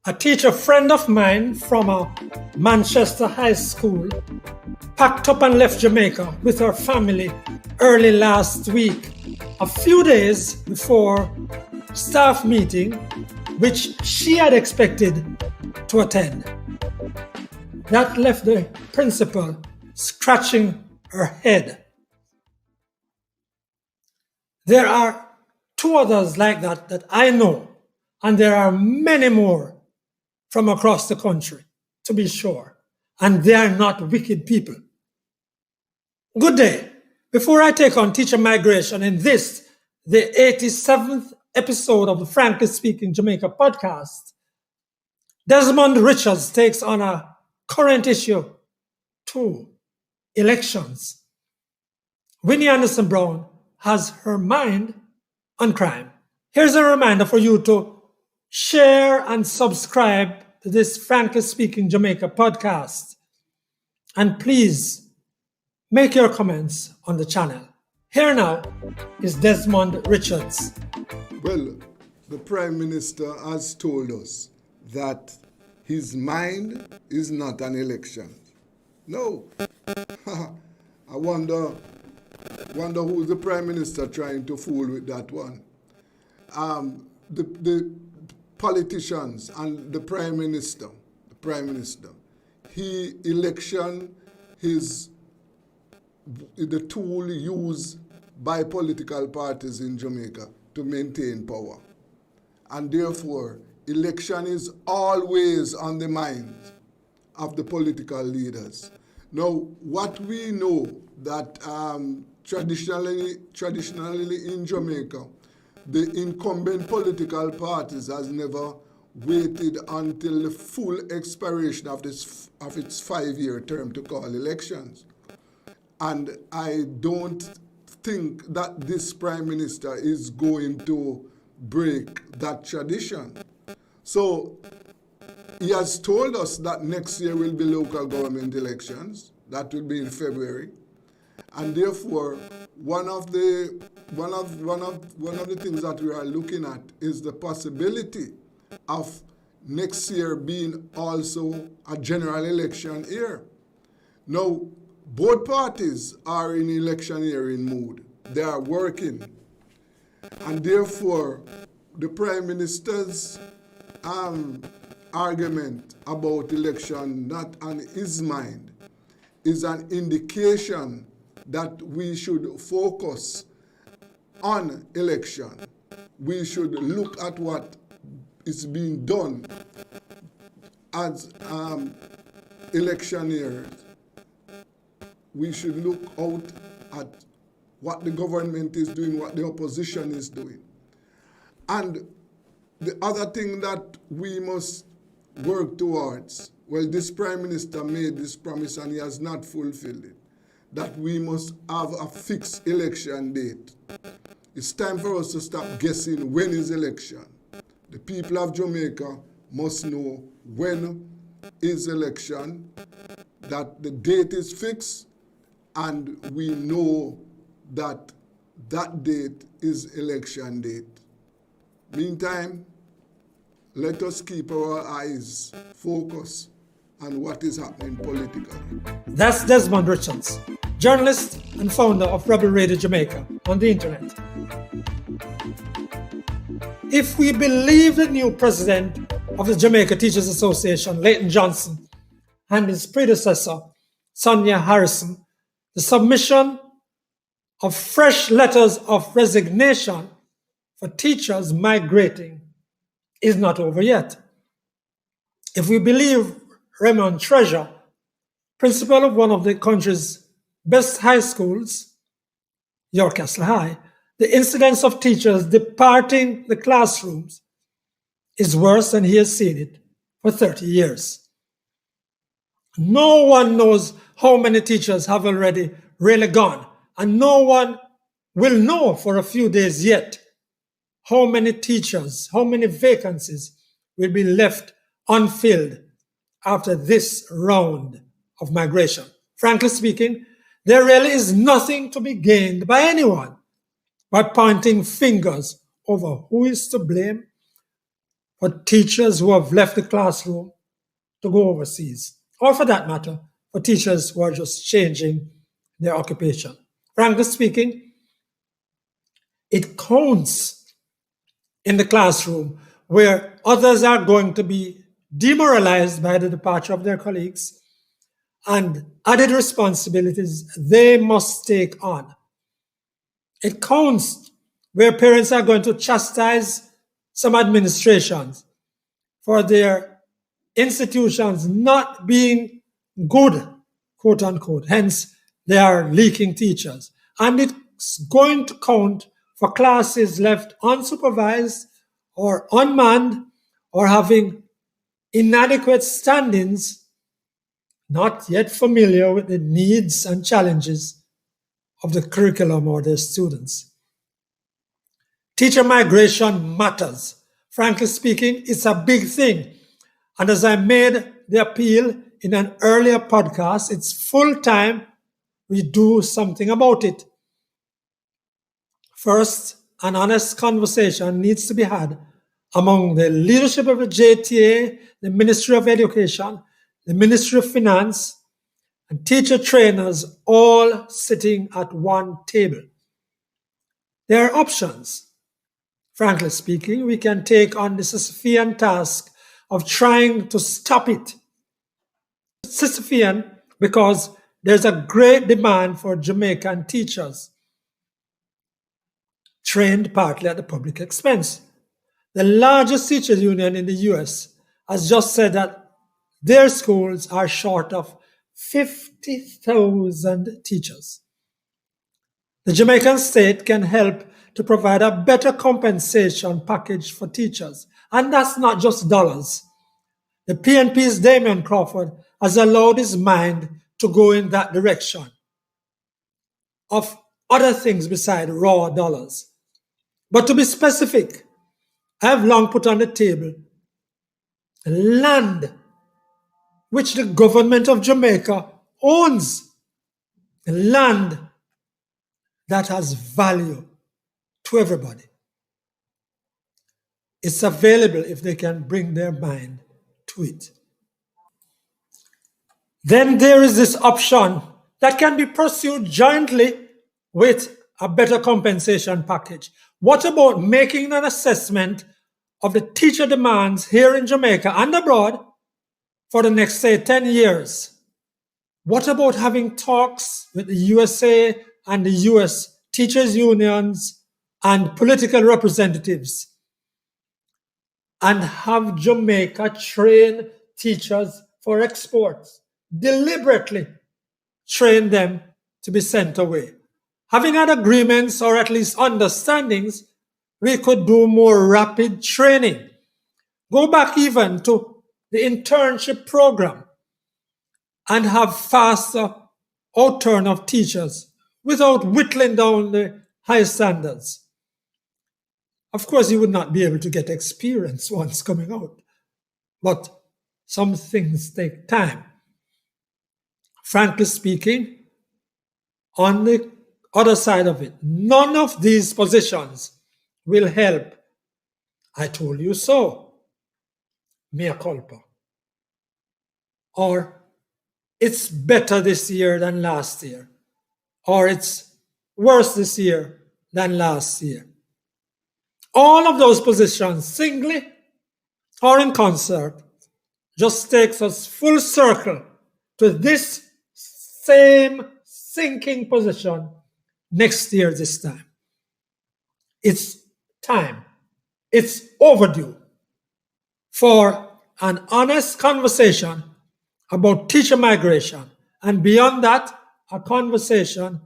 A teacher friend of mine from a Manchester high school packed up and left Jamaica with her family early last week, a few days before staff meeting, which she had expected to attend. That left the principal scratching her head. There are two others like that I know, and there are many more from across the country, to be sure, and they are not wicked people. Good day. Before I take on teacher migration in this, the 87th episode of the Frankly Speaking Jamaica podcast, Desmond Richards takes on a current issue too, elections. Winnie Anderson Brown has her mind on crime. Here's a reminder for you to share and subscribe to this Frankly Speaking Jamaica podcast. And please make your comments on the channel. Here now is Desmond Richards. Well, the Prime Minister has told us that his mind is not an election. No. I wonder who's the Prime Minister trying to fool with that one. The politicians and the Prime Minister, election is the tool used by political parties in Jamaica to maintain power. And therefore, election is always on the minds of the political leaders. Now, what we know that traditionally in Jamaica, the incumbent political parties has never waited until the full expiration of its 5-year term to call elections. And I don't think that this Prime Minister is going to break that tradition. So he has told us that next year will be local government elections. That will be in February. And therefore, one of the things that we are looking at is the possibility of next year being also a general election year. Now, both parties are in electioneering mood. They are working. And therefore, the Prime Minister's argument about election not on his mind is an indication that we should focus on election. We should look at what is being done as electioneers. We should look out at what the government is doing, what the opposition is doing. And the other thing that we must work towards, well, this Prime Minister made this promise and he has not fulfilled it, that we must have a fixed election date. It's time for us to stop guessing when is election. The people of Jamaica must know when is election, that the date is fixed, and we know that that date is election date. Meantime, let us keep our eyes focused on what is happening politically. That's Desmond Richards, journalist and founder of Rebel Radio Jamaica on the internet. If we believe the new president of the Jamaica Teachers Association, Leighton Johnson, and his predecessor, Sonia Harrison, the submission of fresh letters of resignation for teachers migrating is not over yet. If we believe Raymond Treasure, principal of one of the country's best high schools, Yorkcastle High, the incidence of teachers departing the classrooms is worse than he has seen it for 30 years. No one knows how many teachers have already really gone, and no one will know for a few days yet how many teachers, how many vacancies will be left unfilled after this round of migration. Frankly speaking, there really is nothing to be gained by anyone by pointing fingers over who is to blame for teachers who have left the classroom to go overseas, or for that matter, for teachers who are just changing their occupation. Frankly speaking, it counts in the classroom where others are going to be demoralized by the departure of their colleagues and added responsibilities they must take on. It counts where parents are going to chastise some administrations for their institutions not being good, quote unquote. Hence, they are leaking teachers. And it's going to count for classes left unsupervised or unmanned or having inadequate standings, not yet familiar with the needs and challenges of the curriculum or their students. Teacher migration matters. Frankly speaking, it's a big thing. And as I made the appeal in an earlier podcast, it's full time we do something about it. First, an honest conversation needs to be had among the leadership of the JTA, the Ministry of Education, the Ministry of Finance, and teacher trainers all sitting at one table. There are options. Frankly speaking, we can take on the Sisyphean task of trying to stop it. Sisyphean because there's a great demand for Jamaican teachers, trained partly at the public expense. The largest teachers union in the US has just said that their schools are short of 50,000 teachers. The Jamaican state can help to provide a better compensation package for teachers. And that's not just dollars. The PNP's Damien Crawford has allowed his mind to go in that direction of other things beside raw dollars. But to be specific, I have long put on the table land which the government of Jamaica owns, land that has value to everybody. It's available if they can bring their mind to it. Then there is this option that can be pursued jointly with a better compensation package. What about making an assessment of the teacher demands here in Jamaica and abroad for the next, say, 10 years? What about having talks with the USA and the US teachers' unions and political representatives and have Jamaica train teachers for exports, deliberately train them to be sent away? Having had agreements or at least understandings, we could do more rapid training. Go back even to the internship program and have faster outturn of teachers without whittling down the high standards. Of course, you would not be able to get experience once coming out, but some things take time. Frankly speaking, on the other side of it, none of these positions will help. I told you so. Mea culpa. Or it's better this year than last year. Or it's worse this year than last year. All of those positions, singly or in concert, just takes us full circle to this same sinking position next year this time. It's time. It's overdue for an honest conversation about teacher migration, and beyond that, a conversation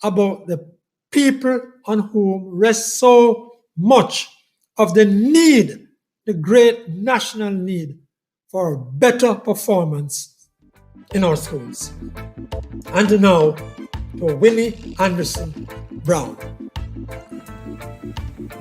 about the people on whom rests so much of the need, the great national need for better performance in our schools. And now to Winnie Anderson Brown.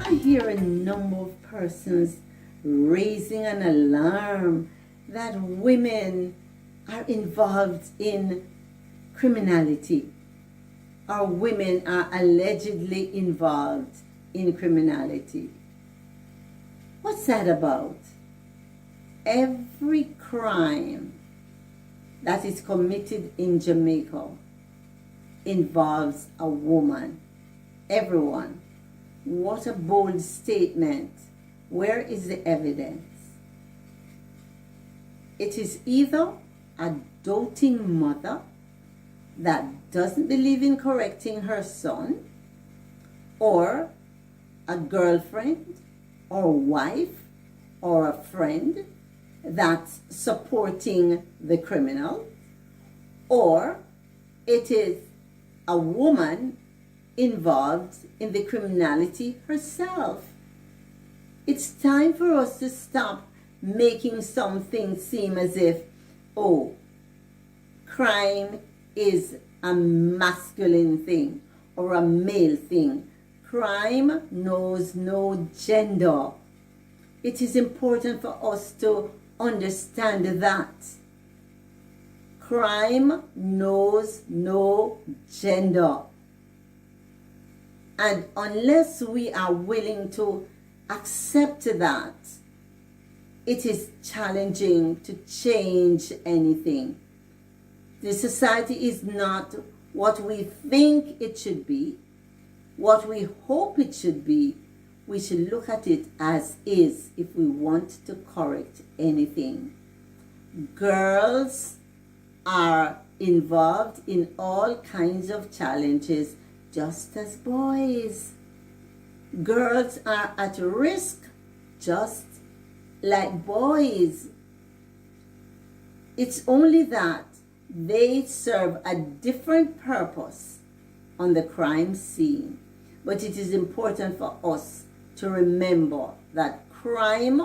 I hear a number of persons raising an alarm that women are involved in criminality, or women are allegedly involved in criminality. What's that about? Every crime that is committed in Jamaica involves a woman. Everyone. What a bold statement. Where is the evidence? It is either a doting mother that doesn't believe in correcting her son, or a girlfriend or wife or a friend that's supporting the criminal, or it is a woman involved in the criminality herself. It's time for us to stop making something seem as if, oh, crime is a masculine thing or a male thing. Crime knows no gender. It is important for us to understand that. Crime knows no gender. And unless we are willing to accept that, it is challenging to change anything. The society is not what we think it should be, what we hope it should be. We should look at it as is if we want to correct anything. Girls are involved in all kinds of challenges just as boys. Girls are at risk just like boys. It's only that they serve a different purpose on the crime scene. But it is important for us to remember that crime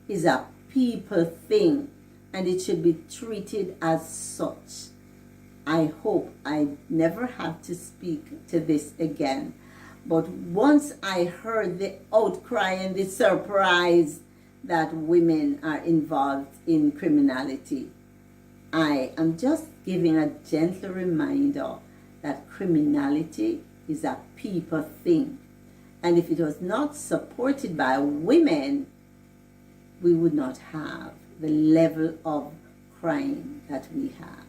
is a people thing and it should be treated as such. I hope I never have to speak to this again. But once I heard the outcry and the surprise that women are involved in criminality, I am just giving a gentle reminder that criminality is a people thing. And if it was not supported by women, we would not have the level of crime that we have.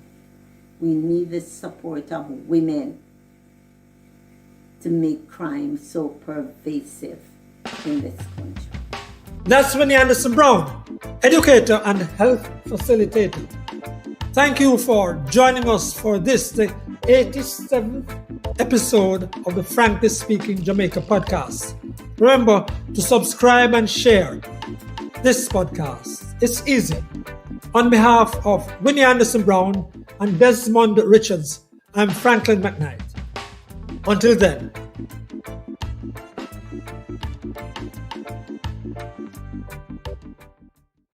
We need the support of women to make crime so pervasive in this country. That's Winnie Anderson Brown, educator and health facilitator. Thank you for joining us for this, the 87th episode of the Frankly Speaking Jamaica podcast. Remember to subscribe and share this podcast. It's easy. On behalf of Winnie Anderson Brown and Desmond Richards, I'm Franklin McKnight. Until then,